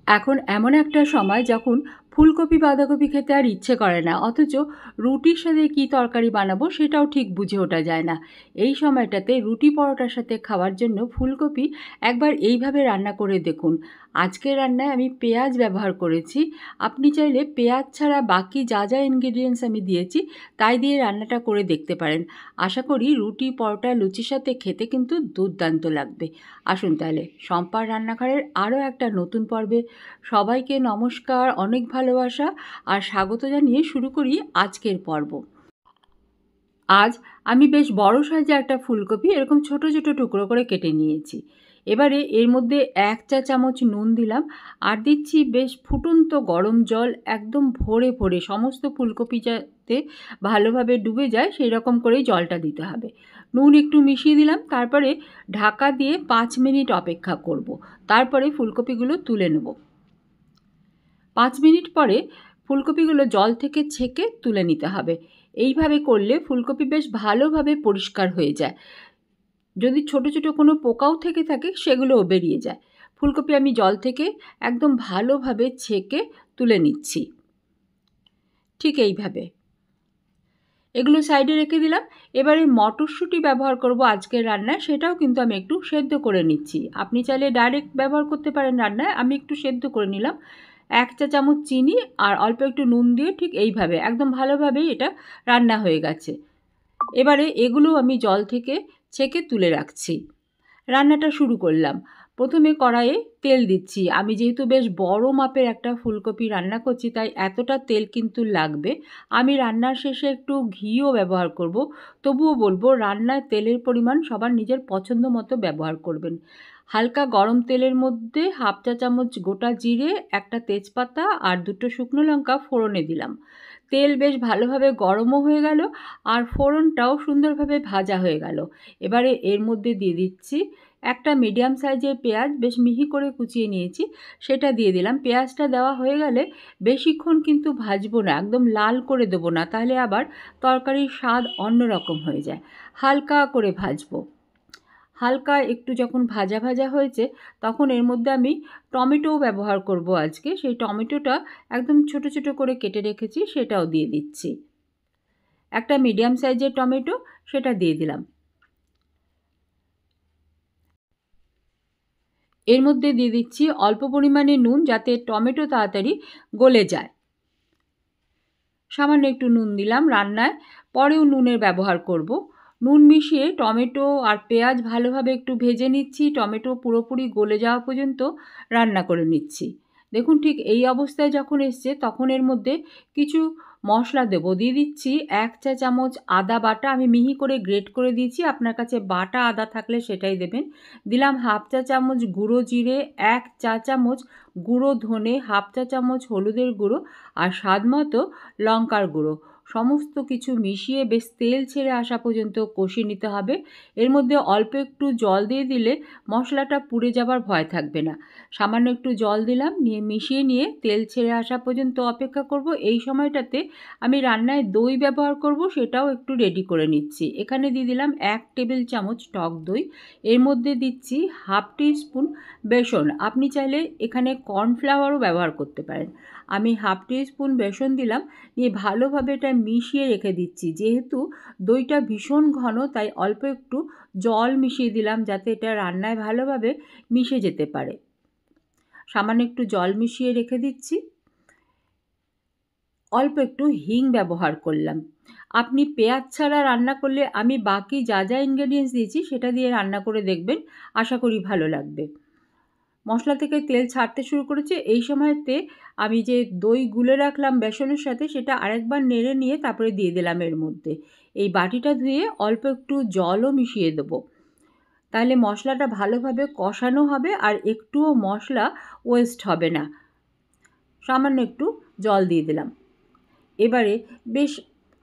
এখন এমন একটা সময় যখন ফুলকপি বাঁধাকপি খেতে আর ইচ্ছে করে না, অথচ রুটির সাথে কী তরকারি বানাবো সেটাও ঠিক বুঝে ওঠা যায় না। এই সময়টাতে রুটি পরোটার সাথে খাওয়ার জন্য ফুলকপি একবার এইভাবে রান্না করে দেখুন। আজকের রান্নায় আমি পেঁয়াজ ব্যবহার করেছি। আপনি চাইলে পেঁয়াজ ছাড়া বাকি যা যা ইনগ্রেডিয়েন্টস আমি দিয়েছি তাই দিয়ে রান্নাটা করে দেখতে পারেন। আশা করি রুটি পরোটা লুচির সাথে খেতে কিন্তু দুর্দান্ত লাগবে। আসুন তাহলে শম্পার রান্নাঘরের আরও একটা নতুন পর্বে সবাইকে নমস্কার, অনেক ভালোবাসা আর স্বাগত জানিয়ে শুরু করি আজকের পর্ব। আজ আমি বেশ বড় সাইজে একটা ফুলকপি এরকম ছোট ছোট টুকরো করে কেটে নিয়েছি। এবারে এর মধ্যে 1 চা চামচ নুন দিলাম আর দিচ্ছি বেশ ফুটন্ত গরম জল, একদম ভরে ভরে সমস্ত ফুলকপি যাতে ভালোভাবে ডুবে যায় সেই রকম করেই জলটা দিতে হবে। নুন একটু মিশিয়ে দিলাম, তারপরে ঢাকা দিয়ে 5 মিনিট অপেক্ষা করব। তারপরে ফুলকপিগুলো তুলে নেব। 5 মিনিট পরে ফুলকপিগুলো জল থেকে ছেঁকে তুলে নিতে হবে। এইভাবে করলে ফুলকপি বেশ ভালোভাবে পরিষ্কার হয়ে যায়। যদি ছোট ছোট কোনো পোকাও থেকে থাকে সেগুলোও বেরিয়ে যায়। ফুলকপি আমি জল থেকে একদম ভালোভাবে ছেঁকে তুলে নিচ্ছি। ঠিক এইভাবে এগুলো সাইডে রেখে দিলাম। এবারে মটরশুঁটি ব্যবহার করব আজকের রান্নায়, সেটাও কিন্তু আমি একটু সেদ্ধ করে নিচ্ছি। আপনি চাইলে ডাইরেক্ট ব্যবহার করতে পারেন রান্নায়, আমি একটু সেদ্ধ করে নিলাম। 1 চা চামচ চিনি আর অল্প একটু নুন দিয়ে ঠিক এইভাবে একদম ভালোভাবেই এটা রান্না হয়ে গেছে। এবারে এগুলো আমি জল থেকে ছেঁকে তুলে রাখছি। রান্নাটা শুরু করলাম। প্রথমে কড়াইয়ে তেল দিচ্ছি। আমি যেহেতু বেশ বড় মাপের একটা ফুলকপি রান্না করছি তাই এতটা তেল কিন্তু লাগবে। আমি রান্নার শেষে একটু ঘিও ব্যবহার করব। তবুও বলবো রান্নায় তেলের পরিমাণ সবার নিজের পছন্দ মতো ব্যবহার করবেন। হালকা গরম তেলের মধ্যে 1/2 চা চামচ গোটা জিরে, একটা তেজপাতা আর 2টো শুকনো লঙ্কা ফোড়নে দিলাম। তেল বেশ ভালোভাবে গরমও হয়ে গেল আর ফোড়নটাও সুন্দরভাবে ভাজা হয়ে গেল। এবারে এর মধ্যে দিয়ে দিচ্ছি একটা মিডিয়াম সাইজের পেঁয়াজ, বেশ মিহি করে কুচিয়ে নিয়েছি, সেটা দিয়ে দিলাম। পেঁয়াজটা দেওয়া হয়ে গেলে বেশিক্ষণ কিন্তু ভাজবো না, একদম লাল করে দেবো না, তাহলে আবার তরকারির স্বাদ অন্যরকম হয়ে যায়। হালকা করে ভাজবো। হালকা একটু যখন ভাজা ভাজা হয়েছে তখন এর মধ্যে আমি টমেটোও ব্যবহার করব আজকে। সেই টমেটোটা একদম ছোট ছোট করে কেটে রেখেছি, সেটাও দিয়ে দিচ্ছি। একটা মিডিয়াম সাইজের টমেটো, সেটা দিয়ে দিলাম। এর মধ্যে দিয়ে দিচ্ছি অল্প পরিমাণে নুন, যাতে টমেটো তাড়াতাড়ি গলে যায়। সামান্য একটু নুন দিলাম, রান্নায় পরেও নুনের ব্যবহার করব। নুন মিশিয়ে টমেটো আর পেঁয়াজ ভালোভাবে একটু ভেজে নিচ্ছি। টমেটো পুরোপুরি গলে যাওয়া পর্যন্ত রান্না করে নিচ্ছি। দেখুন ঠিক এই অবস্থায় যখন এসছে তখন এর মধ্যে কিছু মশলা দেবো। দিয়ে দিচ্ছি 1 চা চামচ আদা বাটা, আমি মিহি করে গ্রেট করে দিয়েছি, আপনার কাছে বাটা আদা থাকলে সেটাই দেবেন। দিলাম 1/2 চা চামচ গুঁড়ো জিরে, 1 চা চামচ গুঁড়ো ধনে, 1/2 চা চামচ হলুদের গুঁড়ো আর স্বাদ মতো লঙ্কার গুঁড়ো। সমস্ত কিছু মিশিয়ে বেশ তেল ছেড়ে আসা পর্যন্ত কষিয়ে নিতে হবে। এর মধ্যে অল্প একটু জল দিয়ে দিলে মশলাটা পুড়ে যাবার ভয় থাকবে না। সামান্য একটু জল দিলাম, নিয়ে মিশিয়ে নিয়ে তেল ছেড়ে আসা পর্যন্ত অপেক্ষা করব। এই সময়টাতে আমি রান্নায় দই ব্যবহার করব, সেটাও একটু রেডি করে নিচ্ছি। এখানে দিয়ে দিলাম 1 টেবিল চামচ টক দই। এর মধ্যে দিচ্ছি 1/2 টিস্পুন বেসন। আপনি চাইলে এখানে কর্নফ্লাওয়ারও ব্যবহার করতে পারেন। আমি 1/2 টিস্পুন বেসন দিলাম, নিয়ে ভালোভাবে এটা মিশিয়ে রেখে দিচ্ছি। যেহেতু দইটা ভীষণ ঘন তাই অল্প একটু জল মিশিয়ে দিলাম, যাতে এটা রান্নায় ভালোভাবে মিশে যেতে পারে। সামান্য একটু জল মিশিয়ে রেখে দিচ্ছি। অল্প একটু হিং ব্যবহার করলাম। আপনি পেঁয়াজ ছাড়া রান্না করলে আমি বাকি যা যা ইনগ্রেডিয়েন্টস দিয়েছি সেটা দিয়ে রান্না করে দেখবেন, আশা করি ভালো লাগবে। মশলা থেকে তেল ছাড়তে শুরু করেছে। এই সময়তে আমি যে দই গুলে রাখলাম বেসনের সাথে, সেটা আরেকবার নেড়ে নিয়ে তারপরে দিয়ে দিলাম এর মধ্যে। এই বাটিটা ধুয়ে অল্প একটু জলও মিশিয়ে দেবো, তাহলে মশলাটা ভালোভাবে কষানো হবে আর একটুও মশলা ওয়েস্ট হবে না। সামান্য একটু জল দিয়ে দিলাম। এবারে বেশ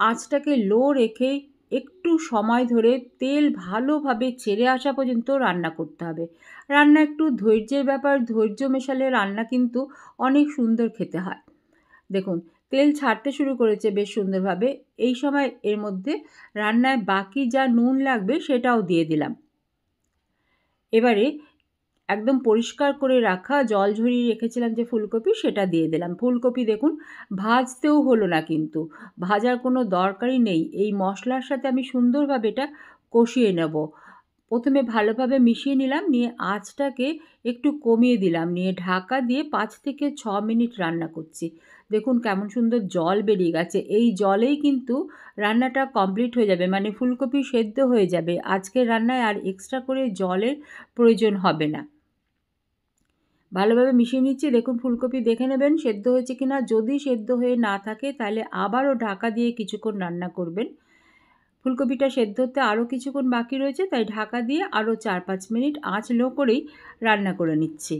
আঁচটাকে লো রেখে একটু সময় ধরে তেল ভালোভাবে ছেড়ে আসা পর্যন্ত রান্না করতে হবে। রান্না একটু ধৈর্যের ব্যাপার, ধৈর্য মেশালে রান্না কিন্তু অনেক সুন্দর খেতে হয়। দেখুন তেল ছাড়তে শুরু করেছে বেশ সুন্দরভাবে। এই সময় এর মধ্যে রান্নায় বাকি যা নুন লাগবে সেটাও দিয়ে দিলাম। এবারে একদম পরিষ্কার করে রাখা জল ঝরিয়ে রেখেছিলাম যে ফুলকপি, সেটা দিয়ে দিলাম। ফুলকপি দেখুন ভাজতেও হলো না, কিন্তু ভাজার কোনো দরকারই নেই। এই মশলার সাথে আমি সুন্দরভাবে এটা কষিয়ে নেব। প্রথমে ভালোভাবে মিশিয়ে নিলাম, নিয়ে আঁচটাকে একটু কমিয়ে দিলাম, নিয়ে ঢাকা দিয়ে 5 থেকে 6 মিনিট রান্না করছি। দেখুন কেমন সুন্দর জল বেরিয়ে গেছে। এই জলেই কিন্তু রান্নাটা কমপ্লিট হয়ে যাবে, মানে ফুলকপি সেদ্ধ হয়ে যাবে। আজকের রান্নায় আর এক্সট্রা করে জলের প্রয়োজন হবে না। ভালোভাবে মিশিয়ে নিচ্ছি। দেখুন ফুলকপি দেখে নেবেন সেদ্ধ হয়েছে কিনা। যদি সেদ্ধ হয়ে না থাকে তাহলে আবারও ঢাকা দিয়ে কিছুক্ষণ রান্না করবেন। ফুলকপিটা সেদ্ধ হতে আরও কিছুক্ষণ বাকি রয়েছে, তাই ঢাকা দিয়ে আরও 4-5 মিনিট আঁচ লো করেই রান্না করে নিচ্ছি।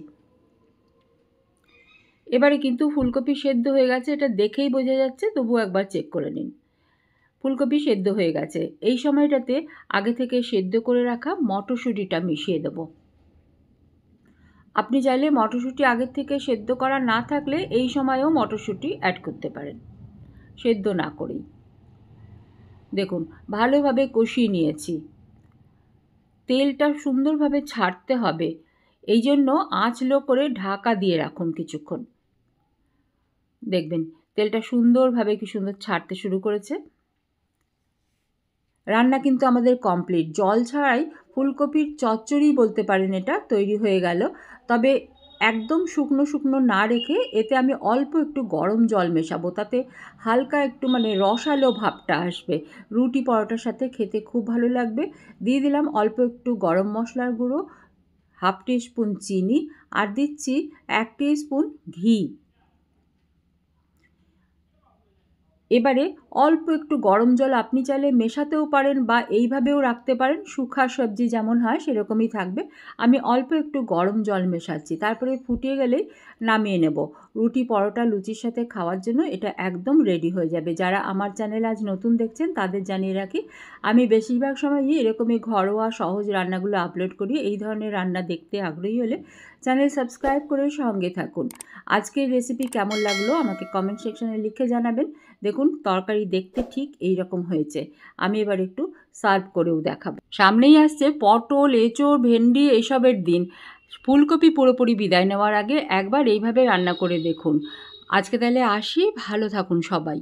এবারে কিন্তু ফুলকপি সেদ্ধ হয়ে গেছে, এটা দেখেই বোঝা যাচ্ছে, তবুও একবার চেক করে নিন। ফুলকপি সেদ্ধ হয়ে গেছে। এই সময়টাতে আগে থেকে সেদ্ধ করে রাখা মটরশুঁটিটা মিশিয়ে দেবো। আপনি চাইলে মটরশুঁটি আগের থেকে সেদ্ধ করা না থাকলে এই সময়েও মটরশুঁটি অ্যাড করতে পারেন, সেদ্ধ না করেই। দেখুন ভালোভাবে কষিয়ে নিয়েছি। তেলটা সুন্দরভাবে ছাড়তে হবে, এই জন্য আঁচ লো করে ঢাকা দিয়ে রাখুন কিছুক্ষণ। দেখবেন তেলটা সুন্দরভাবে কি সুন্দর ছাড়তে শুরু করেছে। রান্না কিন্তু আমাদের কমপ্লিট। জল ছাড়াই ফুলকপির চচ্চড়ি বলতে পারেন, এটা তৈরি হয়ে গেল। তবে একদম শুকনো শুকনো না রেখে এতে আমি অল্প একটু গরম জল মেশাবো, তাতে হালকা একটু মানে রসালো ভাবটা আসবে। রুটি পরোটার সাথে খেতে খুব ভালো লাগবে। দিয়ে দিলাম অল্প একটু গরম মশলার গুঁড়ো, 1/2 টিস্পুন চিনি, আর দিচ্ছি 1 টিস্পুন ঘি। এবারে অল্প একটু গরম জল আপনি চাইলে মেশাতেও পারেন বা এইভাবেও রাখতে পারেন, শুখা সবজি যেমন হয় সেরকমই থাকবে। আমি অল্প একটু গরম জল মেশাচ্ছি, তারপরে ফুটিয়ে গেলেই নামিয়ে নেব। রুটি পরোটা লুচির সাথে খাওয়ার জন্য এটা একদম রেডি হয়ে যাবে। যারা আমার চ্যানেল আজ নতুন দেখছেন তাদের জানিয়ে রাখি, আমি বেশিরভাগ সময়ই এরকমই ঘরোয়া সহজ রান্নাগুলো আপলোড করি। এই ধরনের রান্না দেখতে আগ্রহী হলে চ্যানেল সাবস্ক্রাইব করে সঙ্গে থাকুন। আজকের রেসিপি কেমন লাগলো আমাকে কমেন্ট সেকশনে লিখে জানাবেন। দেখুন তরকারি দেখতে ঠিক এই রকম হয়েছে। আমি এবার একটু সার্ভ করেও দেখাবো। সামনেই আসছে পটল, এঁচোড়, ভেন্ডি এসবের দিন। ফুলকপি পুরোপুরি বিদায় নেওয়ার আগে একবার এইভাবে রান্না করে দেখুন। আজকে তাহলে আসি, ভালো থাকুন সবাই।